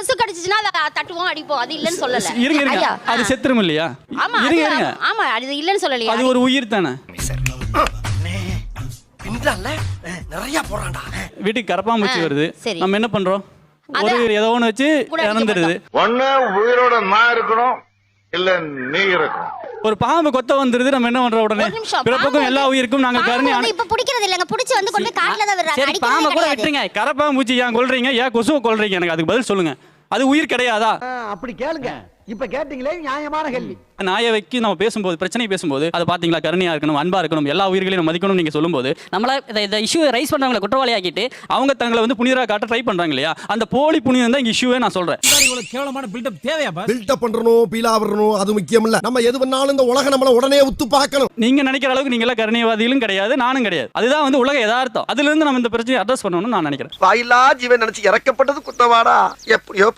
கொசு கடிச்சிச்சுன்னா அதை தட்டுவோம் அடிப்போம், அது இல்லன்னு சொல்லல. இருங்க அது செத்துரும் இல்லையா? ஆமா இருங்க ஆமா அது இல்லன்னு சொல்லலையா? அது ஒரு உயிர் தானே. நிறைய போறான்டா. வீட்டுக்கு கரப்பாம்பூச்சி வருது, சரி. நம்ம என்ன பண்றோம்? ஒரு ஏதோ ஒண்ணு வச்சு இறந்துடுது. ஒண்ணு உயிரோட நான் இருக்கணும், இல்ல நீ இருக்கணும். ஒரு பாம்பு கொத்த வந்துருது, நம்ம என்ன பண்றோம்? உடனே பிறப்புக்கும் எல்லா உயிருக்கும் நாங்க கருணை இப்ப பிடிக்கிறது இல்லங்க, பிடிச்சு வந்து கொண்டு காட்டுல தான் விடுறாங்க. சரி, பாம்பை கூட விட்டுருங்க, கரப்பாம்பூச்சி ஏன் கொல்றீங்க? ஏன் கொசுவை கொல்றீங்க? எனக்கு அதுக்கு பதில் சொல்லுங்க. அது உயிர் கிடையாதா? அப்படி கேளுங்க. இப்ப கேட்டீங்களே நியாயமான கேள்வி. நாயை வைக்கி நம்ம பேசும்போது, பிரச்சனை பேசும்போது, அது பாத்தீங்களா, கருணையா இருக்கணும், அன்பா இருக்கணும், எல்லா உயிர்களையும் மதிக்கணும் நீங்க சொல்லும்போது, நம்மள இந்த இஷ்யூ ரைஸ் பண்றவங்களை குற்றவாளி ஆக்கிட்டு அவங்க தங்களை வந்து புனிதரா காட்ட ட்ரை பண்றாங்க இல்லையா? அந்த போலி புனிதம் தான் இங்க இஷ்யூவே. நான் சொல்றேன், கேவலமான பில்டப் தேவையா? பில்டப் பண்றணும், பீலா வரணும், அது முக்கியம் இல்ல. நம்ம எது பண்ணாலும் இந்த உலக நம்மள உடனே உத்து பார்க்கணும். நீங்க நினைக்கிற அளவுக்கு நீங்க எல்லாம் கருணைவாதிகளும் கிடையாது, நானும் கிடையாது. அதுதான் வந்து உலக யதார்த்தம். அதுல இருந்து நம்ம இந்த பிரச்சனையை அட்ரஸ் பண்ணணும்னு நான் நினைக்கிறேன். வாயிலா ஜீவன் நினைச்சு இறக்கப்பட்டது குத்தவாடா. எப்படியோ